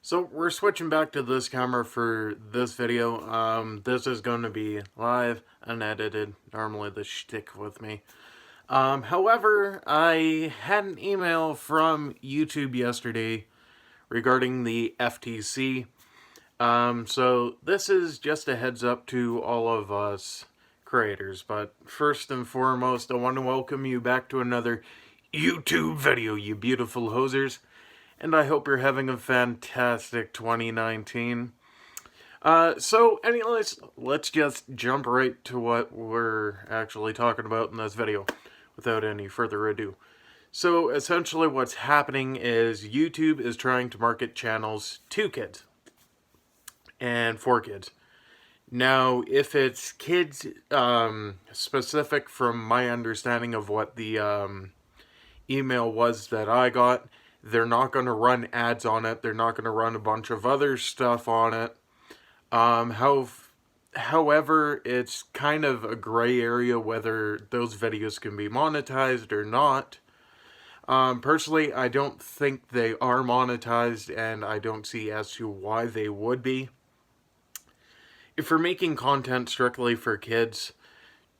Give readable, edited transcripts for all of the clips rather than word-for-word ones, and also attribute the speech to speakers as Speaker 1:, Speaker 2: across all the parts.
Speaker 1: So we're switching back to this camera for this video. This is going to be live, unedited. Normally the shtick with me. However, I had an email from YouTube yesterday regarding the FTC. So this is just a heads up to all of us creators. But first and foremost, I want to welcome you back to another YouTube video, you beautiful hosers. And I hope you're having a fantastic 2019. So anyways, let's just jump right to what we're actually talking about in this video without any further ado. So essentially what's happening is YouTube is trying to market channels to kids and for kids. Now, if it's kids specific, from my understanding of what the email was that I got, they're not going to run ads on it. They're not going to run a bunch of other stuff on it. However, it's kind of a gray area whether those videos can be monetized or not. Personally, I don't think they are monetized, and I don't see as to why they would be. If you're making content strictly for kids,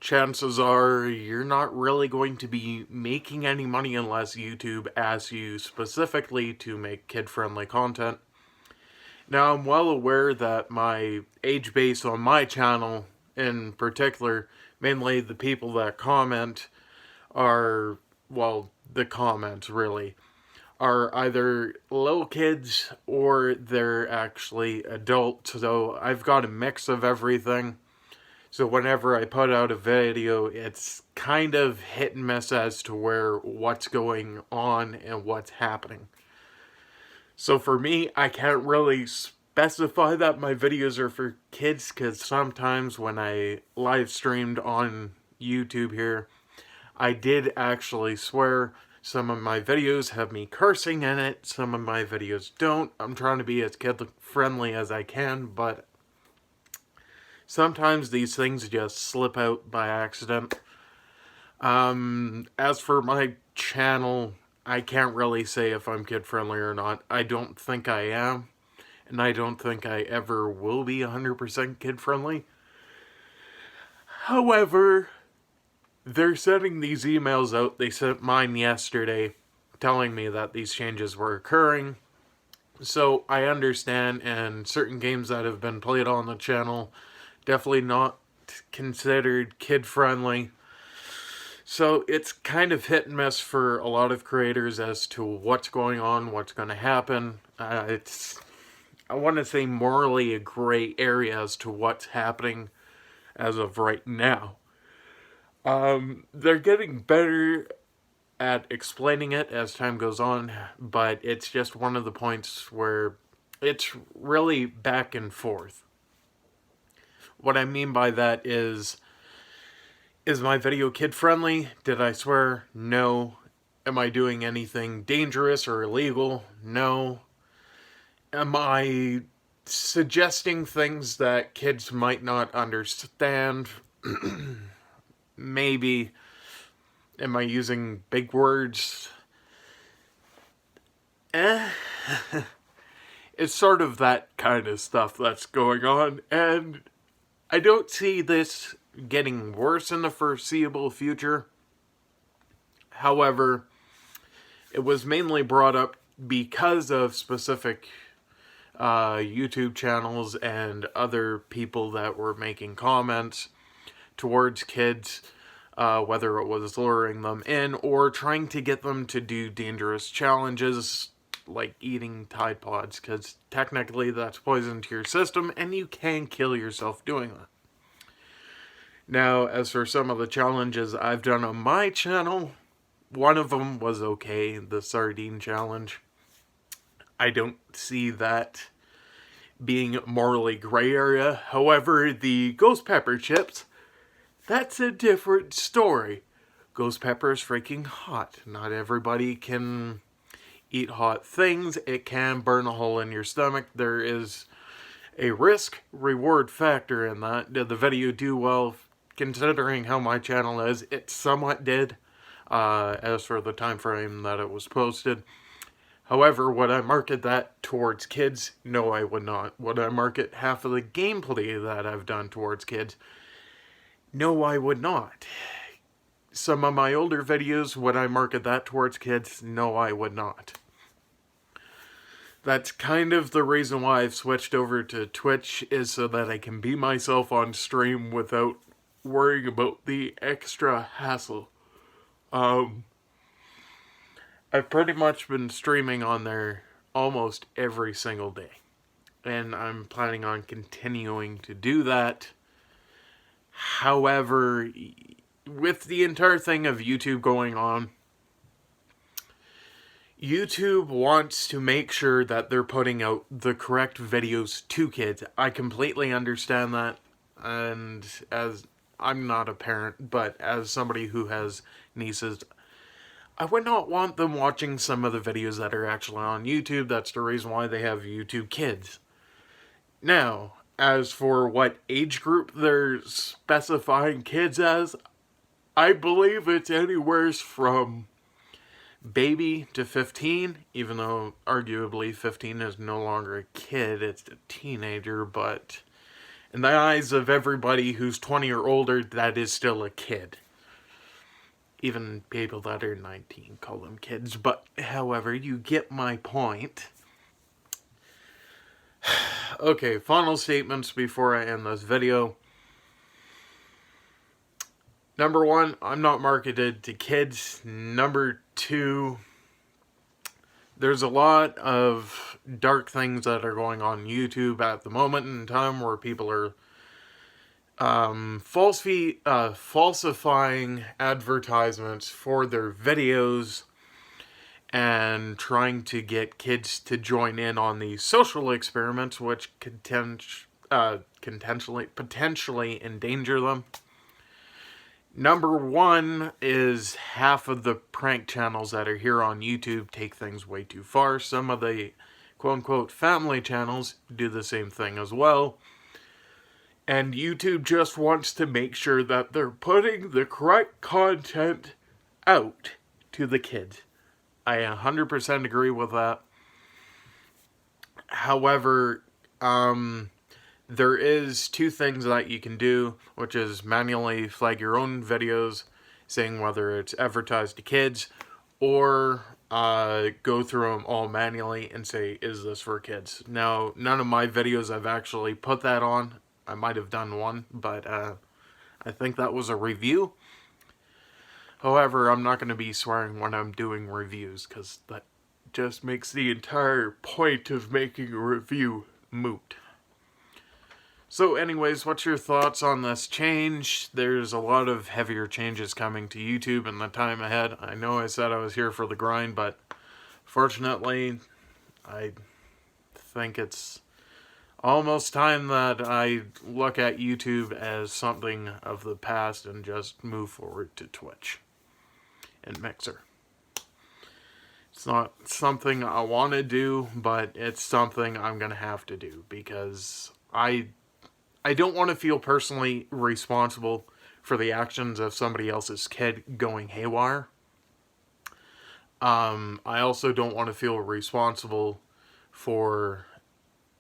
Speaker 1: chances are you're not really going to be making any money unless YouTube asks you specifically to make kid-friendly content. Now, I'm well aware that my age base on my channel, in particular, mainly the people that comment, are, well, the comments really, are either little kids or they're actually adults. So I've got a mix of everything. So whenever I put out a video, it's kind of hit and miss as to what's going on and what's happening. So for me, I can't really specify that my videos are for kids, because sometimes when I live streamed on YouTube here, I did actually swear. Some of my videos have me cursing in it, some of my videos don't. I'm trying to be as kid-friendly as I can, but sometimes these things just slip out by accident. As for my channel, I can't really say if I'm kid-friendly or not. I don't think I am, and I don't think I ever will be 100% kid-friendly. However, they're sending these emails out. They sent mine yesterday telling me that these changes were occurring. So I understand, and certain games that have been played on the channel definitely not considered kid-friendly. So it's kind of hit and miss for a lot of creators as to what's going on, what's going to happen. It's, I want to say, morally a gray area as to what's happening as of right now. They're getting better at explaining it as time goes on, but it's just one of the points where it's really back and forth. What I mean by that is my video kid-friendly? Did I swear? No. Am I doing anything dangerous or illegal? No. Am I suggesting things that kids might not understand? Maybe. Am I using big words? It's sort of that kind of stuff that's going on, and I don't see this getting worse in the foreseeable future. However, it was mainly brought up because of specific YouTube channels and other people that were making comments towards kids, whether it was luring them in or trying to get them to do dangerous challenges like eating Tide Pods, because technically that's poison to your system and you can kill yourself doing that. Now, as for some of the challenges I've done on my channel, one of them was okay, the sardine challenge. I don't see that being morally gray area. However, the ghost pepper chips, that's a different story. Ghost pepper is freaking hot. Not everybody can eat hot things. It can burn a hole in your stomach. There is a risk-reward factor in that. Did the video do well? Considering how my channel is, it somewhat did, as for the time frame that it was posted. However, would I market that towards kids? No, I would not. Would I market half of the gameplay that I've done towards kids? No, I would not. Some of my older videos, would I market that towards kids? No, I would not. That's kind of the reason why I've switched over to Twitch, is so that I can be myself on stream without worrying about the extra hassle. I've pretty much been streaming on there almost every single day. And I'm planning on continuing to do that. However, with the entire thing of YouTube going on, YouTube wants to make sure that they're putting out the correct videos to kids. I completely understand that. And as I'm not a parent, but as somebody who has nieces, I would not want them watching some of the videos that are actually on YouTube. That's the reason why they have YouTube Kids. Now, as for what age group they're specifying kids as, I believe it's anywhere from baby to 15, even though arguably 15 is no longer a kid, it's a teenager, but in the eyes of everybody who's 20 or older, that is still a kid. Even people that are 19 call them kids, but however, you get my point. Okay, final statements before I end this video. Number one, I'm not marketed to kids. Number two, there's a lot of dark things that are going on YouTube at the moment in time where people are falsifying advertisements for their videos and trying to get kids to join in on these social experiments, which potentially endanger them. Number one is half of the prank channels that are here on YouTube take things way too far. Some of the quote-unquote family channels do the same thing as well. And YouTube just wants to make sure that they're putting the correct content out to the kids. I 100% agree with that. However, there is two things that you can do, which is manually flag your own videos, saying whether it's advertised to kids, or go through them all manually and say, is this for kids? Now, none of my videos I've actually put that on. I might have done one, but I think that was a review. However, I'm not going to be swearing when I'm doing reviews, because that just makes the entire point of making a review moot. So anyways, what's your thoughts on this change? There's a lot of heavier changes coming to YouTube in the time ahead. I know I said I was here for the grind, but fortunately, I think it's almost time that I look at YouTube as something of the past and just move forward to Twitch and Mixer. It's not something I want to do, but it's something I'm going to have to do because I don't want to feel personally responsible for the actions of somebody else's kid going haywire. I also don't want to feel responsible for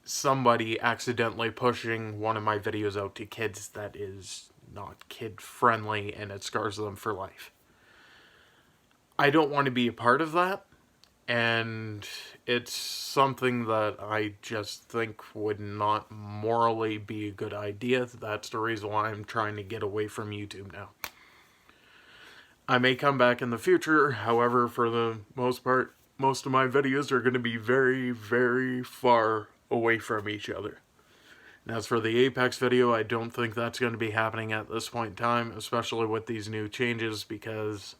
Speaker 1: somebody accidentally pushing one of my videos out to kids that is not kid-friendly and it scars them for life. I don't want to be a part of that, and it's something that I just think would not morally be a good idea. That's the reason why I'm trying to get away from YouTube now. I may come back in the future, however, for the most part, most of my videos are going to be very, very far away from each other. And as for the Apex video, I don't think that's going to be happening at this point in time, especially with these new changes, because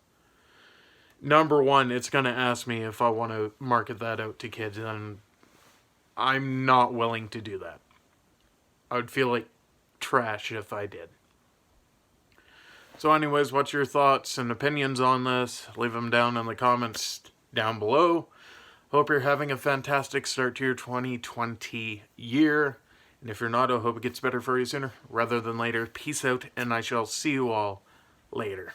Speaker 1: number one, it's going to ask me if I want to market that out to kids, and I'm not willing to do that. I would feel like trash if I did. So anyways, what's your thoughts and opinions on this? Leave them down in the comments down below. Hope you're having a fantastic start to your 2020 year. And if you're not, I hope it gets better for you sooner rather than later. Peace out, and I shall see you all later.